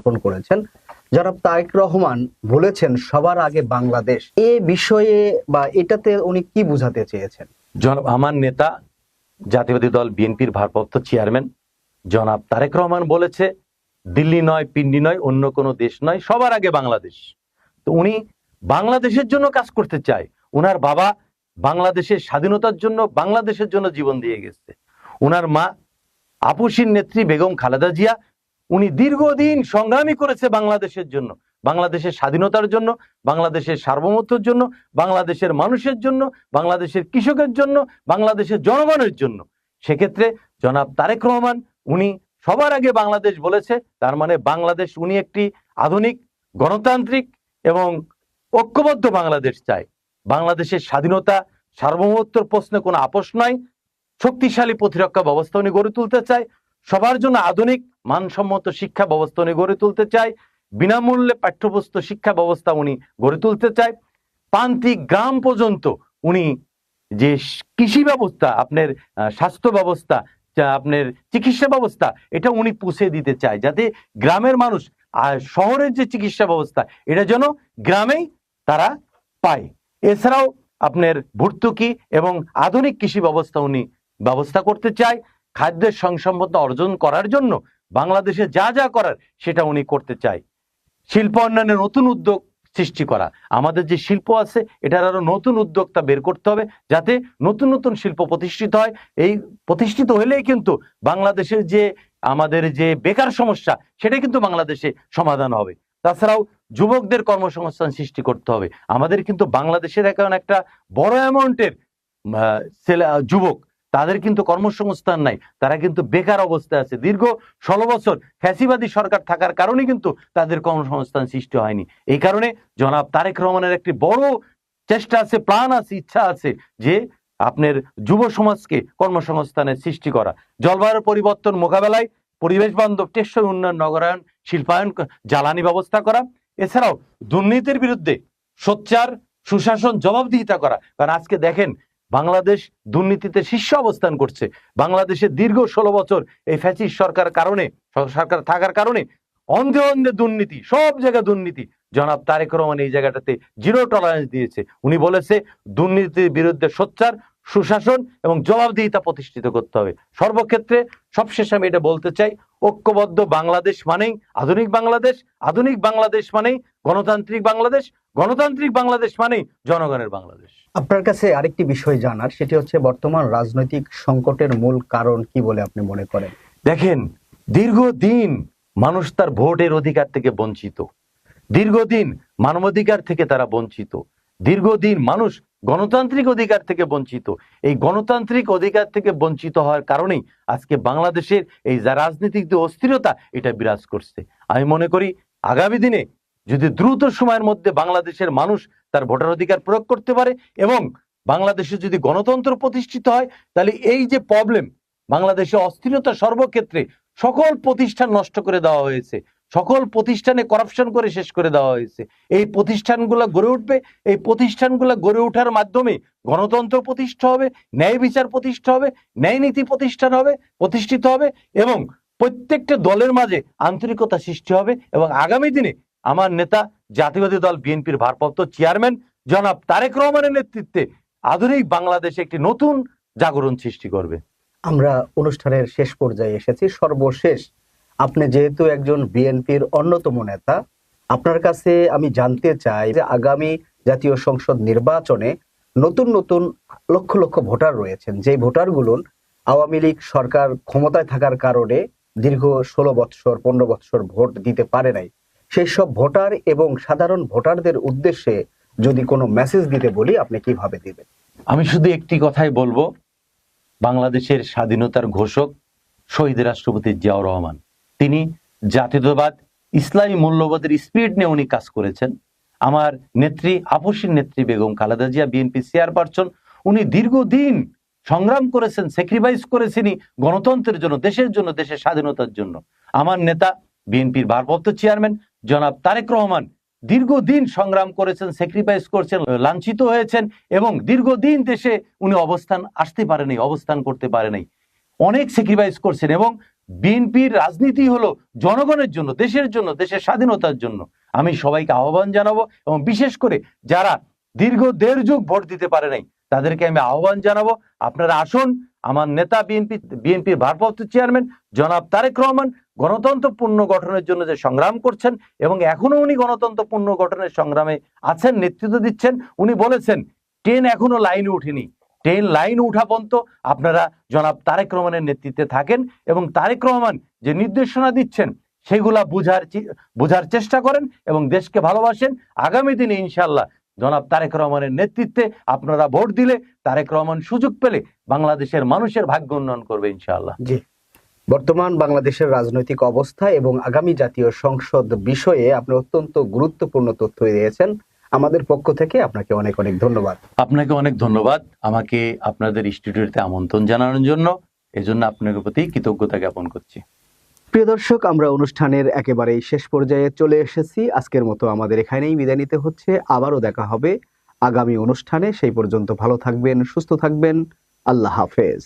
উপস্থাপন করেছেন। জনাব তারেক রহমান বলেছেন সবার আগে বাংলাদেশ, এ বিষয়ে বা এটাতে উনি কি বোঝাতে চেয়েছেন? জনাব আমার নেতা জাতীয়বাদী দল বিএনপির ভারপ্রাপ্ত চেয়ারম্যান জনাব তারেক রহমান বলেছে দিল্লি নয়, পিন্ডি নয়, অন্য কোনো দেশ নয়, সবার আগে বাংলাদেশ। তো উনি বাংলাদেশের জন্য কাজ করতে চায়। উনার বাবা বাংলাদেশের স্বাধীনতার জন্য, বাংলাদেশের জন্য জীবন দিয়ে গেছে। উনার মা আপসীর নেত্রী বেগম খালেদা জিয়া, উনি দীর্ঘদিন সংগ্রামী করেছে বাংলাদেশের জন্য, বাংলাদেশের স্বাধীনতার জন্য, বাংলাদেশের সার্বভৌমত্বের জন্য, বাংলাদেশের মানুষের জন্য, বাংলাদেশের কৃষকের জন্য, বাংলাদেশের জনগণের জন্য। সেক্ষেত্রে জনাব তারেক রহমান উনি সবার আগে বাংলাদেশ বলেছে, তার মানে বাংলাদেশ উনি একটি আধুনিক গণতান্ত্রিক এবং ঐক্যবদ্ধ বাংলাদেশ চায়। বাংলাদেশের স্বাধীনতা সার্বভৌমত্বের প্রশ্নে কোনো আপোষ নয়। শক্তিশালী প্রতিরক্ষা ব্যবস্থা উনি গড়ে তুলতে চায়। সবার জন্য আধুনিক মানসম্মত শিক্ষা ব্যবস্থা উনি গড়ে তুলতে চায়। বিনামূল্যে পাঠ্যপুস্তক শিক্ষা ব্যবস্থা উনি গড়ে তুলতে চায়। প্রান্তিক গ্রাম পর্যন্ত উনি যে কৃষি ব্যবস্থা, আপনার স্বাস্থ্য ব্যবস্থা, আপনার চিকিৎসা ব্যবস্থা, এটা উনি পৌঁছে দিতে চায়, যাতে গ্রামের মানুষ আর শহরের যে চিকিৎসা ব্যবস্থা এটা যেন গ্রামেই তারা পায়। এছাড়াও আপনার ভর্তুকি এবং আধুনিক কৃষি ব্যবস্থা উনি ব্যবস্থা করতে চায়। খাদ্যের সংসম্পদতা অর্জন করার জন্য বাংলাদেশে যা যা করার সেটা উনি করতে চায়। শিল্প উন্নয়নের নতুন উদ্যোগ সৃষ্টি করা, আমাদের যে শিল্প আছে এটার আরো নতুন উদ্যোক্তা বের করতে হবে, যাতে নতুন নতুন শিল্প প্রতিষ্ঠিত হয়। এই প্রতিষ্ঠিত হলেই কিন্তু বাংলাদেশের যে আমাদের যে বেকার সমস্যা সেটা কিন্তু বাংলাদেশে সমাধান হবে। তাছাড়াও যুবকদের কর্মসংস্থান সৃষ্টি করতে হবে। আমাদের কিন্তু বাংলাদেশের এখন একটা বড় অ্যামাউন্টের যুবক, তাদের কিন্তু কর্মসংস্থান নাই, তারা কিন্তু বেকার অবস্থায় আছে। দীর্ঘ 16 বছর ফ্যাসিবাদী সরকার থাকার কারণে কিন্তু তাদের কর্মসংস্থান সৃষ্টি হয়নি। এই কারণে জনাব তারেক রহমানের একটি বড় চেষ্টা আছে, প্ল্যান আছে, ইচ্ছা আছে যে আপনার যুব সমাজকে কর্মসংস্থানের সৃষ্টি করা, জলবায়ু পরিবর্তন মোকাবেলায় পরিবেশ বান্ধব টেকসই উন্নয়ন, নগরায়ন, শিল্পায়ন, জ্বালানি ব্যবস্থা করা। এছাড়াও দুর্নীতির বিরুদ্ধে সোচ্চার সুশাসন, জবাবদিহিতা করা। কারণ আজকে দেখেন বাংলাদেশ দুর্নীতিতে শীর্ষ অবস্থান করছে। বাংলাদেশে দীর্ঘ 16 বছর এই ফ্যাসিস্ট সরকার থাকার কারণে অন্ধে অন্ধে দুর্নীতি, সব জায়গায় দুর্নীতি। জনাব তারেক রহমান এই জায়গাটাতে জিরো টলারেন্স দিয়েছে। উনি বলেছে দুর্নীতির বিরুদ্ধে সোচ্চার সুশাসন এবং জবাবদিহিতা প্রতিষ্ঠিত করতে হবে সর্বক্ষেত্রে। সবশেষে আমি এটা বলতে চাই, ঐক্যবদ্ধ বাংলাদেশ মানেই আধুনিক বাংলাদেশ, আধুনিক বাংলাদেশ মানেই গণতান্ত্রিক বাংলাদেশ, গণতান্ত্রিক বাংলাদেশ মানেই জনগণের বাংলাদেশ। আপনার কাছে আরেকটি বিষয় জানার, সেটি হচ্ছে বর্তমান রাজনৈতিক সংকটের মূল কারণ কি বলে আপনি মনে করেন? দেখেন, দীর্ঘদিন মানুষ তার ভোটের অধিকার থেকে বঞ্চিত, দীর্ঘদিন মানবাধিকার থেকে তারা বঞ্চিত, দীর্ঘদিন মানুষ গণতান্ত্রিক অধিকার থেকে বঞ্চিত। এই গণতান্ত্রিক অধিকার থেকে বঞ্চিত হওয়ার কারণেই আজকে বাংলাদেশের এই যা রাজনৈতিক যে অস্থিরতা এটা বিরাজ করছে। আমি মনে করি আগামী দিনে যদি দ্রুত সময়ের মধ্যে বাংলাদেশের মানুষ তার ভোটার অধিকার প্রয়োগ করতে পারে এবং বাংলাদেশে যদি গণতন্ত্র প্রতিষ্ঠিত হয়, তাহলে এই যে প্রবলেম, বাংলাদেশে অস্থিরতা সর্বক্ষেত্রে, সকল প্রতিষ্ঠান নষ্ট করে দেওয়া হয়েছে, সকল প্রতিষ্ঠানে করাপশন করে শেষ করে দেওয়া হয়েছে, এই প্রতিষ্ঠানগুলো গড়ে উঠবে। এই প্রতিষ্ঠানগুলো গড়ে ওঠার মাধ্যমে গণতন্ত্র প্রতিষ্ঠা হবে, ন্যায় বিচার প্রতিষ্ঠা হবে, ন্যায় নীতি প্রতিষ্ঠিত হবে এবং প্রত্যেকটা দলের মাঝে আন্তরিকতা সৃষ্টি হবে। এবং আগামী দিনে আমার নেতা জাতীয়বাদী দল বিএনপির ভারপ্রাপ্ত চেয়ারম্যান জনাব তারেক রহমানের নেতৃত্বে আধুনিক বাংলাদেশে একটি নতুন জাগরণ সৃষ্টি করবে। আমরা অনুষ্ঠানের শেষ পর্যায়ে এসেছি। সর্বশেষ, আপনি যেহেতু একজন বিএনপির অন্যতম নেতা, আপনার কাছে আমি জানতে চাই যে আগামী জাতীয় সংসদ নির্বাচনে নতুন নতুন লক্ষ লক্ষ ভোটার রয়েছেন, যে ভোটারগুলো আওয়ামী লীগ সরকার ক্ষমতায় থাকার কারণে দীর্ঘ 16 বৎসর 15 বৎসর ভোট দিতে পারে নাই, সেই সব ভোটার এবং সাধারণ ভোটারদের উদ্দেশ্যে যদি কোনো মেসেজ দিতে বলি, আপনি কিভাবে দিবেন? আমি শুধু একটি কথাই বলবো, বাংলাদেশের স্বাধীনতার ঘোষক শহীদ রাষ্ট্রপতি জিয়াউর রহমান, তিনি জাতীয়তাবাদ ইসলামী মূল্যবোধের স্পিরিট নিয়ে উনি কাজ করেছেন। আমার নেত্রী, আপসীর নেত্রী বেগম খালেদা জিয়া, বিএনপি চেয়ারপারসন, উনি দীর্ঘদিন সংগ্রাম করেছেন, স্যাক্রিফাইস করেছেন গণতন্ত্রের জন্য, দেশের জন্য, দেশের স্বাধীনতার জন্য। আমার নেতা বিএনপির ভারপ্রাপ্ত চেয়ারম্যান জনাব তারেক রহমান দীর্ঘদিন সংগ্রাম করেছেন, স্যাক্রিফাইস করেছেন, লাঞ্ছিত হয়েছেন এবং দীর্ঘদিন দেশে উনি অবস্থান করতে পারে নাই, অনেক স্যাক্রিফাইস করছেন এবং বিএনপির রাজনীতি হলো জনগণের জন্য, দেশের জন্য, দেশের স্বাধীনতার জন্য। আমি সবাইকে আহ্বান জানাবো, এবং বিশেষ করে যারা দীর্ঘ 1.5 যুগ ভোট দিতে পারে নাই তাদেরকে আমি আহ্বান জানাবো, আপনারা আসুন। আমার নেতা বিএনপির ভারপ্রাপ্ত চেয়ারম্যান জনাব তারেক রহমান গণতন্ত্র পুনর্গঠনের জন্য যে সংগ্রাম করছেন, এবং এখনো উনি গণতন্ত্র পুনর্গঠনের সংগ্রামে আছেন, নেতৃত্ব দিচ্ছেন। উনি বলেছেন ট্রেন এখনো লাইনে উঠেনি, ট্রেন লাইন উঠা পর্যন্ত আপনারা জনাব তারেক রহমানের নেতৃত্বে থাকেন, এবং তারেক রহমান যে নির্দেশনা দিচ্ছেন সেগুলা বুঝার চেষ্টা করেন এবং দেশকে ভালোবাসেন। আগামী দিনে ইনশাআল্লাহ জনাব তারেক রহমানের নেতৃত্বে আপনারা ভোট দিলে তারেক রহমান সুযোগ পেলে বাংলাদেশের মানুষের ভাগ্য উন্নয়ন করবে ইনশাআল্লাহ। জি, বর্তমান বাংলাদেশের রাজনৈতিক অবস্থা এবং আগামী জাতীয় সংসদ বিষয়ে আপনি অত্যন্ত গুরুত্বপূর্ণ তথ্য দিয়েছেন। আমাদের পক্ষ থেকে আপনাকে অনেক অনেক ধন্যবাদ। আপনাকে অনেক ধন্যবাদ আমাকে আপনাদের স্টুডিওতে আমন্ত্রণ জানানোর জন্য। এজন্য আপনার প্রতি কৃতজ্ঞতা জ্ঞাপন করছি। প্রিয় দর্শক, আমরা অনুষ্ঠানের একেবারেই শেষ পর্যায়ে চলে এসেছি। আজকের মতো আমাদের এখানেই বিদায় নিতে হচ্ছে। আবারও দেখা হবে আগামী অনুষ্ঠানে। সেই পর্যন্ত ভালো থাকবেন, সুস্থ থাকবেন। আল্লাহ হাফেজ।